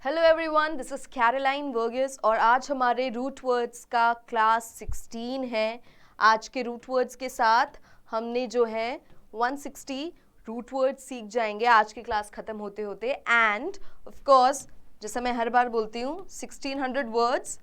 Hello everyone, this is Caroline Varghese और आज हमारे रूट वर्ड्स का क्लास 16 है। आज के रूट वर्ड्स के साथ हमने जो है 160 रूट वर्ड्स सीख जाएंगे आज की क्लास ख़त्म होते होते। एंड ऑफ कोर्स, जैसा मैं हर बार बोलती हूँ, 1600 words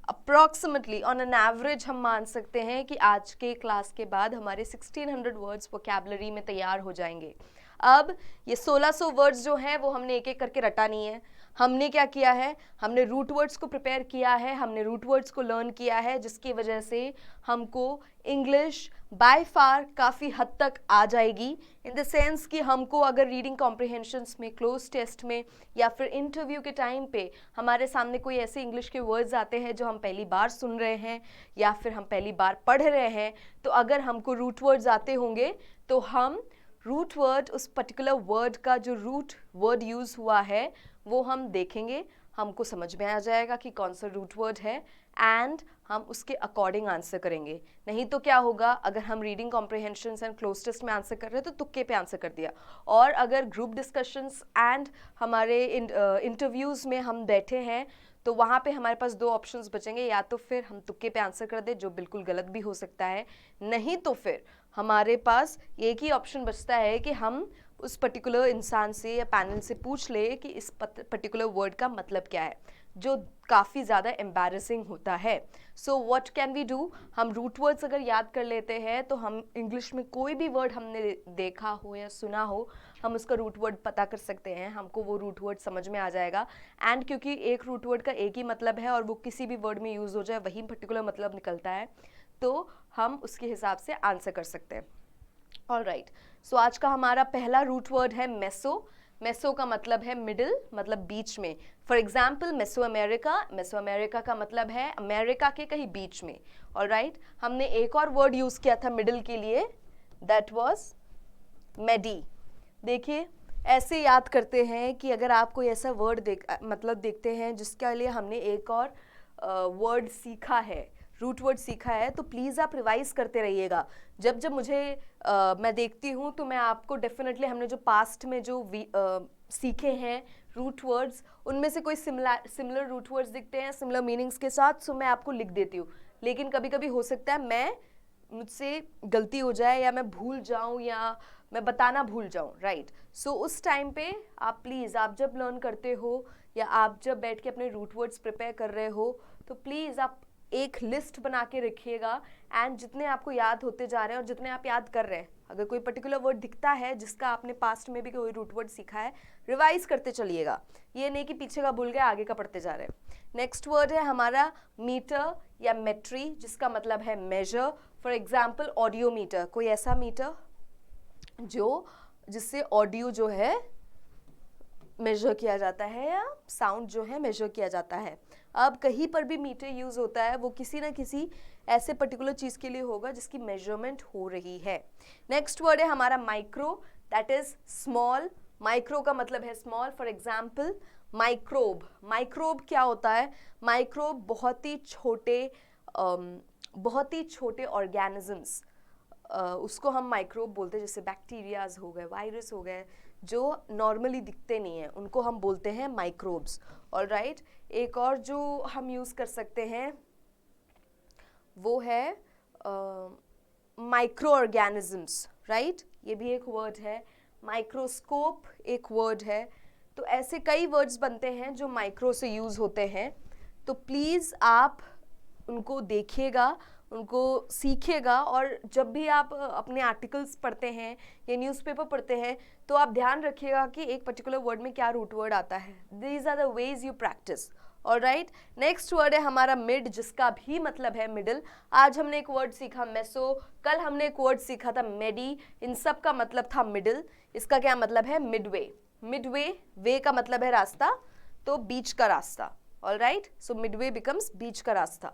approximately on an average हम मान सकते हैं कि आज के क्लास के बाद हमारे 1600 वर्ड्स वोकैबुलरी में तैयार हो जाएंगे। अब ये 1600 वर्ड्स जो हैं वो हमने एक एक करके रटा नहीं है। हमने क्या किया है, हमने रूट वर्ड्स को प्रिपेयर किया है, हमने रूट वर्ड्स को लर्न किया है, जिसकी वजह से हमको इंग्लिश बाय फार काफ़ी हद तक आ जाएगी। इन द सेंस कि हमको अगर रीडिंग कॉम्प्रिहेंशंस में, क्लोज टेस्ट में या फिर इंटरव्यू के टाइम पे हमारे सामने कोई ऐसे इंग्लिश के वर्ड्स आते हैं जो हम पहली बार सुन रहे हैं या फिर हम पहली बार पढ़ रहे हैं, तो अगर हमको रूट वर्ड्स आते होंगे तो हम रूट वर्ड, उस पर्टिकुलर वर्ड का जो रूट वर्ड यूज़ हुआ है वो हम देखेंगे, हमको समझ में आ जाएगा कि कौन सा रूट वर्ड है एंड हम उसके अकॉर्डिंग आंसर करेंगे। नहीं तो क्या होगा, अगर हम reading comprehensions and cloze test में आंसर कर रहे हैं तो तुक्के पे आंसर कर दिया, और अगर ग्रुप डिस्कशंस एंड हमारे इंटरव्यूज़ में हम बैठे हैं तो वहाँ पे हमारे पास दो ऑप्शंस बचेंगे, या तो फिर हम तुक्के पे आंसर कर दें जो बिल्कुल गलत भी हो सकता है, नहीं तो फिर हमारे पास एक ही ऑप्शन बचता है कि हम उस पर्टिकुलर इंसान से या पैनल से पूछ ले कि इस पर्टिकुलर वर्ड का मतलब क्या है, जो काफ़ी ज़्यादा एम्बैरेसिंग होता है। So what can we do, हम रूट वर्ड्स अगर याद कर लेते हैं तो हम इंग्लिश में कोई भी वर्ड हमने देखा हो या सुना हो, हम उसका रूट वर्ड पता कर सकते हैं, हमको वो रूट वर्ड समझ में आ जाएगा। एंड क्योंकि एक रूट वर्ड का एक ही मतलब है और वो किसी भी वर्ड में यूज़ हो जाए वही पर्टिकुलर मतलब निकलता है, तो हम उसके हिसाब से आंसर कर सकते हैं। ऑलराइट, सो आज का हमारा पहला रूट वर्ड है मेसो। मेसो का मतलब है मिडिल, मतलब बीच में। For example meso America, meso America का मतलब है अमेरिका के कहीं बीच में। ऑलराइट, हमने एक और वर्ड यूज़ किया था मिडिल के लिए, दैट वाज मेडी। देखिए, ऐसे याद करते हैं कि अगर आप कोई ऐसा वर्ड मतलब देखते हैं जिसके लिए हमने एक और वर्ड सीखा है, रूट वर्ड सीखा है, तो प्लीज़ आप रिवाइज करते रहिएगा। जब जब मुझे मैं देखती हूँ तो मैं आपको डेफिनेटली हमने जो पास्ट में जो सीखे हैं रूट वर्ड्स, उनमें से कोई सिमिलर रूट वर्ड्स दिखते हैं सिमिलर मीनिंग्स के साथ, सो मैं आपको लिख देती हूँ। लेकिन कभी कभी हो सकता है मुझसे गलती हो जाए या मैं भूल जाऊँ या मैं बताना भूल जाऊँ, राइट। सो उस टाइम पे आप प्लीज़, आप जब लर्न करते हो या आप जब बैठ के अपने रूट वर्ड्स प्रिपेयर कर रहे हो, तो प्लीज़ आप एक लिस्ट बना के रखिएगा। एंड जितने आपको याद होते जा रहे हैं और जितने आप याद कर रहे हैं, अगर कोई पर्टिकुलर वर्ड दिखता है जिसका आपने पास्ट में भी कोई रूट वर्ड सीखा है, रिवाइज करते चलिएगा। ये नहीं कि पीछे का भूल गए आगे का पढ़ते जा रहे हैं। नेक्स्ट वर्ड है हमारा मीटर या मेट्री, जिसका मतलब है मेजर। फॉर एग्जाम्पल ऑडियोमीटर, कोई ऐसा मीटर जिससे ऑडियो जो है मेजर किया जाता है या साउंड जो है मेजर किया जाता है। अब कहीं पर भी मीटर यूज़ होता है वो किसी ना किसी ऐसे पर्टिकुलर चीज़ के लिए होगा जिसकी मेजरमेंट हो रही है। नेक्स्ट वर्ड है हमारा micro, that is small. Micro का मतलब है small. For example microbe. Microbe क्या होता है, माइक्रोब बहुत ही छोटे ऑर्गेनिजम्स, उसको हम माइक्रोब बोलते हैं। जैसे बैक्टीरियाज हो गए, वायरस हो गए, जो नॉर्मली दिखते नहीं हैं, उनको हम बोलते हैं माइक्रोब्स। ऑलराइट, एक और जो हम यूज़ कर सकते हैं वो है माइक्रो ऑर्गेनिजम्स, राइट, ये भी एक वर्ड है। माइक्रोस्कोप एक वर्ड है। तो ऐसे कई वर्ड्स बनते हैं जो माइक्रो से यूज़ होते हैं, तो प्लीज़ आप उनको देखिएगा, उनको सीखिएगा, और जब भी आप अपने आर्टिकल्स पढ़ते हैं या न्यूज़पेपर पढ़ते हैं तो आप ध्यान रखिएगा कि एक पर्टिकुलर वर्ड में क्या रूट वर्ड आता है। These are the ways you practice. Alright, next word है हमारा मिड, जिसका भी मतलब है मिडिल। आज हमने एक वर्ड सीखा मेसो, कल हमने एक वर्ड सीखा था मेडी, इन सब का मतलब था मिडिल। इसका क्या मतलब है, मिडवे। मिडवे, वे का मतलब है रास्ता, तो बीच का रास्ता। ऑलराइट, सो मिडवे बिकम्स बीच का रास्ता।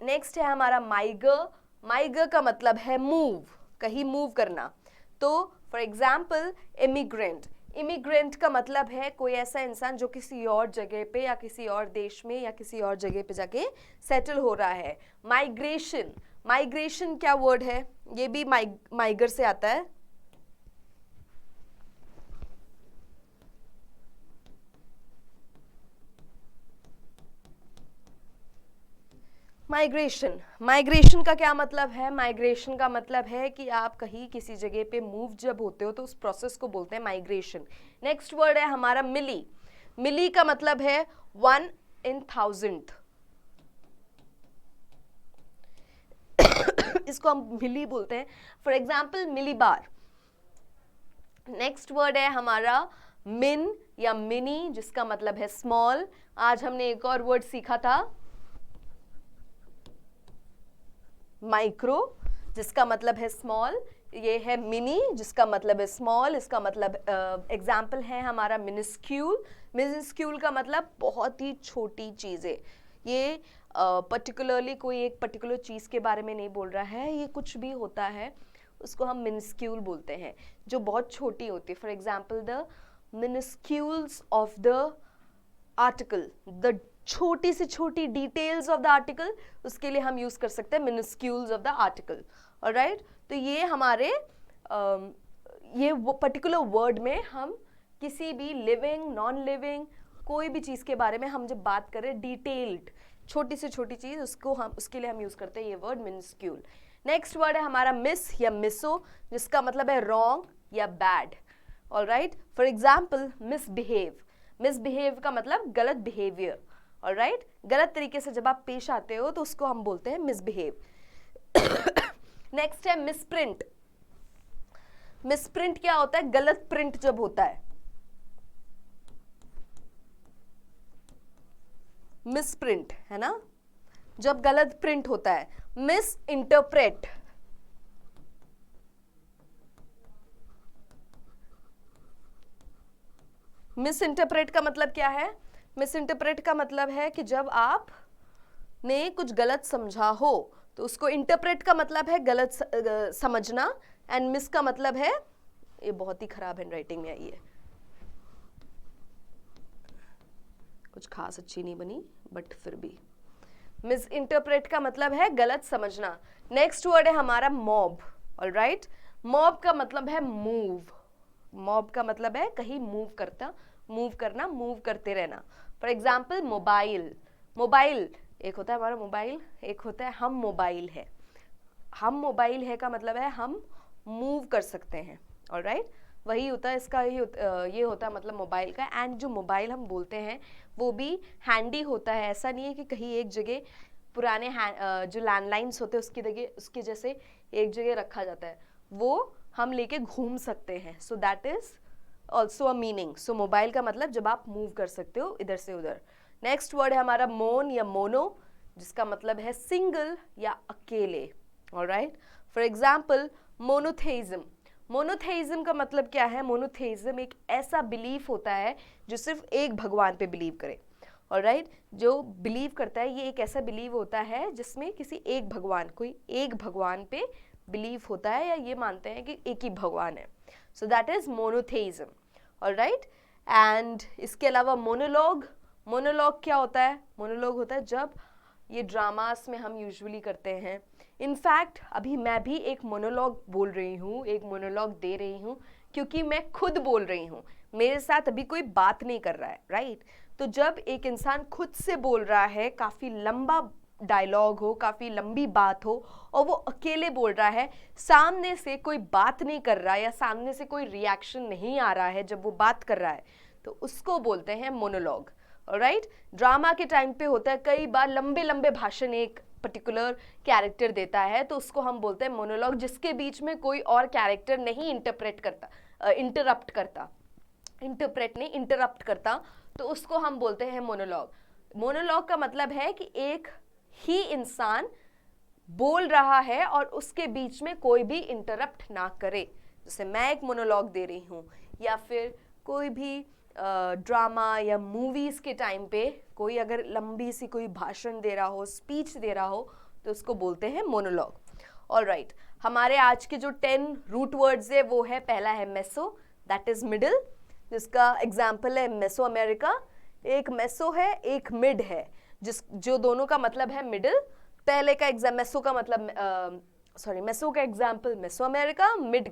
नेक्स्ट है हमारा माइगर। माइगर का मतलब है मूव, कहीं मूव करना। तो फॉर एग्जाम्पल इमिग्रेंट। इमिग्रेंट का मतलब है कोई ऐसा इंसान जो किसी और जगह पे या किसी और देश में या किसी और जगह पे जाके सेटल हो रहा है। माइग्रेशन, माइग्रेशन क्या वर्ड है, ये भी माइगर से आता है। माइग्रेशन, माइग्रेशन का क्या मतलब है? माइग्रेशन का मतलब है कि आप कहीं किसी जगह पे मूव जब होते हो तो उस प्रोसेस को बोलते हैं माइग्रेशन। नेक्स्ट वर्ड है हमारा मिली। मिली का मतलब है 1 in 1000। इसको हम मिली बोलते हैं। फॉर एग्जाम्पल मिली बार। नेक्स्ट वर्ड है हमारा मिन या मिनी, जिसका मतलब है स्मॉल। आज हमने एक और वर्ड सीखा था माइक्रो, जिसका मतलब है स्मॉल। ये है मिनी, जिसका मतलब है स्मॉल। इसका मतलब एग्जाम्पल है हमारा मिनिस्क्यूल। मिनिस्क्यूल का मतलब बहुत ही छोटी चीज़ें। ये पर्टिकुलरली कोई एक पर्टिकुलर चीज़ के बारे में नहीं बोल रहा है, ये कुछ भी होता है उसको हम मिनिस्क्यूल बोलते हैं, जो बहुत छोटी होती है। For example the minuscules of the article, the छोटी से छोटी डिटेल्स ऑफ द आर्टिकल, उसके लिए हम यूज कर सकते हैं मिनिस्क्यूल्स ऑफ द आर्टिकल। ऑलराइट, तो ये हमारे ये वो पर्टिकुलर वर्ड में हम किसी भी लिविंग नॉन लिविंग कोई भी चीज के बारे में हम जब बात करें डिटेल्ड, छोटी से छोटी चीज, उसको हम उसके लिए हम यूज करते हैं ये वर्ड मिनिस्क्यूल। नेक्स्ट वर्ड है हमारा मिस या मिसो, जिसका मतलब है रॉन्ग या bad. Alright, for example misbehave. Misbehave का मतलब गलत बिहेवियर। ऑलराइट, गलत तरीके से जब आप पेश आते हो तो उसको हम बोलते हैं मिसबिहेव। नेक्स्ट है मिसप्रिंट। मिसप्रिंट क्या होता है? गलत प्रिंट जब होता है, मिसप्रिंट है ना, जब गलत प्रिंट होता है। मिस इंटरप्रेट, मिस इंटरप्रेट का मतलब क्या है? मिस इंटरप्रेट का मतलब है कि जब आप ने कुछ गलत समझा हो तो उसको इंटरप्रेट का मतलब है गलत समझना, एंड मिस का मतलब है, ये बहुत ही खराब हैंडराइटिंग में आई है, कुछ खास अच्छी नहीं बनी बट फिर भी। मिस इंटरप्रेट का मतलब है गलत समझना। नेक्स्ट वर्ड है हमारा मॉब। ऑलराइट, मॉब का मतलब है मूव। मॉब का मतलब है कहीं मूव करता, मूव करना, मूव करते रहना। For example mobile. मोबाइल एक होता है हमारा मोबाइल, एक होता है हम मोबाइल है। हम मोबाइल है का मतलब है हम मूव कर सकते हैं। ऑलराइट, वही होता है इसका, ये होता है मतलब मोबाइल का। एंड जो मोबाइल हम बोलते हैं वो भी हैंडी होता है। ऐसा नहीं है कि कहीं एक जगह पुराने जो लैंडलाइंस होते हैं उसकी जैसे एक जगह रखा जाता है, वो हम लेके घूम सकते हैं। So that is also a meaning. So mobile का मतलब जब आप मूव कर सकते हो इधर से उधर। नेक्स्ट वर्ड है हमारा मोन या मोनो, जिसका मतलब है सिंगल या अकेले। Alright, for example monotheism. Monotheism का मतलब क्या है? मोनोथेइज्म एक ऐसा बिलीफ होता है जो सिर्फ एक भगवान पे बिलीव करे। ऑलराइट, जो बिलीव करता है ये एक ऐसा बिलीव होता है जिसमें किसी एक भगवान, कोई एक भगवान पे बिलीव होता है, या ये मानते हैं कि एक ही भगवान है। So that is monotheism. Alright, and इसके अलावा मोनोलॉग। मोनोलॉग क्या होता है? मोनोलॉग होता है जब ये ड्रामास में हम यूजुअली करते हैं। इनफैक्ट अभी मैं भी एक मोनोलॉग बोल रही हूँ, एक मोनोलॉग दे रही हूँ, क्योंकि मैं खुद बोल रही हूँ, मेरे साथ अभी कोई बात नहीं कर रहा है। राइट, तो जब एक इंसान खुद से बोल रहा है, काफ़ी लंबा डायलॉग हो, काफ़ी लंबी बात हो, और वो अकेले बोल रहा है, सामने से कोई बात नहीं कर रहा है या सामने से कोई रिएक्शन नहीं आ रहा है जब वो बात कर रहा है, तो उसको बोलते हैं मोनोलॉग। ऑलराइट, ड्रामा के टाइम पे होता है कई बार लंबे लंबे भाषण एक पर्टिकुलर कैरेक्टर देता है, तो उसको हम बोलते हैं मोनोलॉग, जिसके बीच में कोई और कैरेक्टर नहीं इंटरप्रेट करता, इंटरप्ट करता, इंटरप्रेट नहीं इंटरप्ट करता, तो उसको हम बोलते हैं मोनोलॉग। मोनोलॉग का मतलब है कि एक ही इंसान बोल रहा है और उसके बीच में कोई भी इंटरप्ट ना करे। जैसे मैं एक मोनोलॉग दे रही हूँ, या फिर कोई भी ड्रामा या मूवीज के टाइम पे कोई अगर लंबी सी कोई भाषण दे रहा हो, स्पीच दे रहा हो, तो उसको बोलते हैं मोनोलॉग। ऑलराइट, हमारे आज के जो 10 रूट वर्ड्स है वो है, पहला है मेसो, दैट इज मिडिल, जिसका एग्जाम्पल है मेसो अमेरिका। एक मेसो है, एक मिड है, जो दोनों का मतलब है मिडिल। पहले का मेसो का मतलब मेसो का एग्जाम्पल मेसो अमेरिका, मिड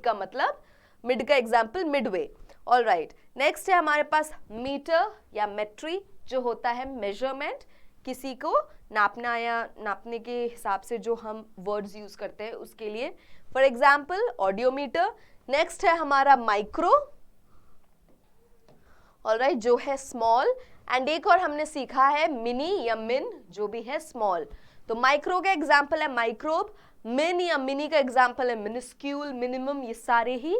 का एग्जाम्पल मिडवे। ऑलराइट, नेक्स्ट है हमारे पास मीटर या मेट्री, जो होता है मेजरमेंट, किसी को नापना या नापने के हिसाब से जो हम वर्ड्स यूज करते हैं उसके लिए। For example audiometer. नेक्स्ट है हमारा माइक्रो, ऑलराइट, जो है स्मॉल। एंड एक और हमने सीखा है मिनी या मिन, जो भी है स्मॉल। तो माइक्रो का एग्जाम्पल है माइक्रोब, मिन या मिनी का एग्जाम्पल है मिनिस्क्यूल, मिनिमम, ये सारे ही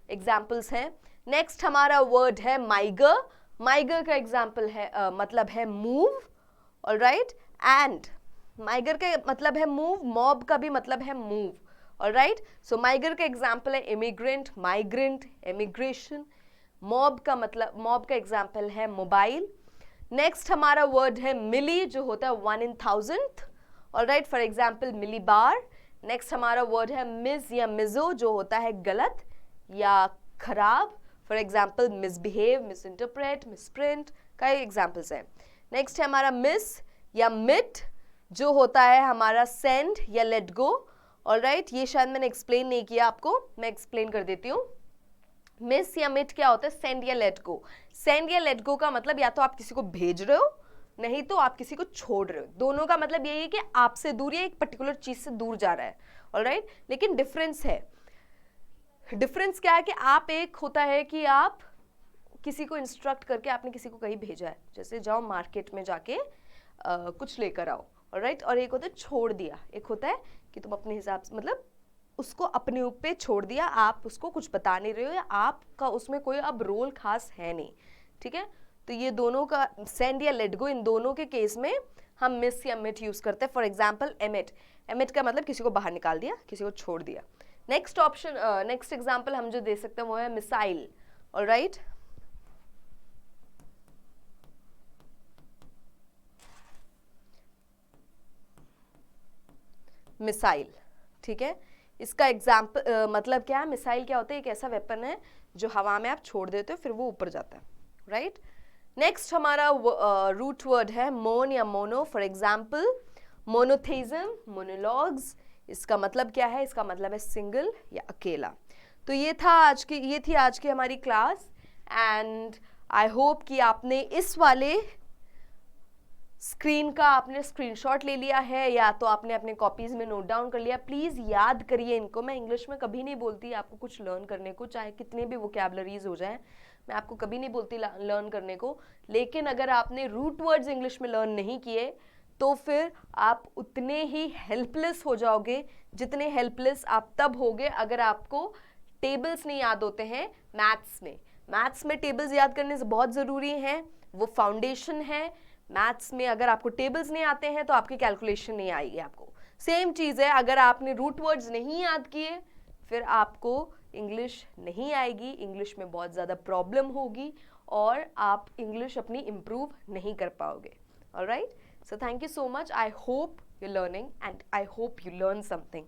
एग्जाम्पल्स हैं। नेक्स्ट हमारा वर्ड है माइगर। माइगर का एग्जाम्पल है मतलब है मूव, ऑलराइट, एंड माइगर का मतलब है मूव, मॉब का भी मतलब है मूव, ऑलराइट। सो माइगर का एग्जाम्पल है इमिग्रेंट, माइग्रेंट, इमिग्रेशन। मॉब का मतलब, मॉब का एग्जाम्पल है मोबाइल। नेक्स्ट हमारा वर्ड है मिली, जो होता है 1 in 1000, alright, for example milli बार। नेक्स्ट हमारा वर्ड है मिस या मिजो, जो होता है गलत या खराब, for example misbehave, misinterpret, misprint का एग्जाम्पल्स है। नेक्स्ट है हमारा मिस या मिट, जो होता है हमारा सेंड या लेट गो, ऑलराइट। ये शायद मैंने एक्सप्लेन नहीं किया आपको, मैं एक्सप्लेन कर देती हूँ। मिस या मिट क्या होता है? सेंड या लेट गो। सेंड या लेट गो का मतलब या तो आप किसी को भेज रहे हो, नहीं तो आप किसी को छोड़ रहे हो। दोनों का मतलब यही है कि आपसे दूर या एक पर्टिकुलर चीज से दूर जा रहा है, ऑलराइट। लेकिन डिफरेंस है। डिफरेंस क्या है कि आप, एक होता है कि आप किसी को इंस्ट्रक्ट करके आपने किसी को कहीं भेजा है, जैसे जाओ मार्केट में जाके कुछ लेकर आओ, ऑलराइट। और एक होता है छोड़ दिया, एक होता है कि तुम अपने हिसाब से, मतलब उसको अपने ऊपर छोड़ दिया, आप उसको कुछ बता नहीं रहे हो या आपका उसमें कोई अब रोल खास है नहीं, ठीक है। तो ये दोनों का सेंड या लेट गो, इन दोनों के केस में हम मिस या मिट यूज करते हैं। फॉर एग्जाम्पल एमिट, एमिट का मतलब किसी को बाहर निकाल दिया, किसी को छोड़ दिया। नेक्स्ट ऑप्शन, नेक्स्ट एग्जाम्पल हम जो दे सकते हैं वो है मिसाइल, ऑलराइट। मिसाइल, ठीक है। इसका एग्जाम्पल मतलब क्या है? मिसाइल क्या होता है? एक ऐसा वेपन है जो हवा में आप छोड़ देते हो, फिर वो ऊपर जाता है, राइट। नेक्स्ट हमारा रूट वर्ड है मोन या mono. For example monotheism, monologues. इसका मतलब क्या है? इसका मतलब है सिंगल या अकेला। तो ये थी आज की हमारी क्लास, एंड आई होप कि आपने इस वाले स्क्रीन का आपने स्क्रीनशॉट ले लिया है या तो आपने अपने कॉपीज में नोट डाउन कर लिया। प्लीज याद करिए इनको। मैं इंग्लिश में कभी नहीं बोलती आपको कुछ लर्न करने को, चाहे कितने भी वोकैबुलरीज हो जाए, मैं आपको कभी नहीं बोलती लर्न करने को। लेकिन अगर आपने रूट वर्ड्स इंग्लिश में लर्न नहीं किए तो फिर आप उतने ही हेल्पलेस हो जाओगे जितने हेल्पलेस आप तब होगे अगर आपको टेबल्स नहीं याद होते हैं मैथ्स में। मैथ्स में टेबल्स याद करने से बहुत ज़रूरी हैं, वो फाउंडेशन है। मैथ्स में अगर आपको टेबल्स नहीं आते हैं तो आपकी कैलकुलेशन नहीं आएगी आपको। सेम चीज़ है, अगर आपने रूट वर्ड्स नहीं याद किए फिर आपको इंग्लिश नहीं आएगी, इंग्लिश में बहुत ज़्यादा प्रॉब्लम होगी और आप इंग्लिश अपनी इम्प्रूव नहीं कर पाओगे। Alright, so thank you so much. I hope you're learning and I hope you learn something.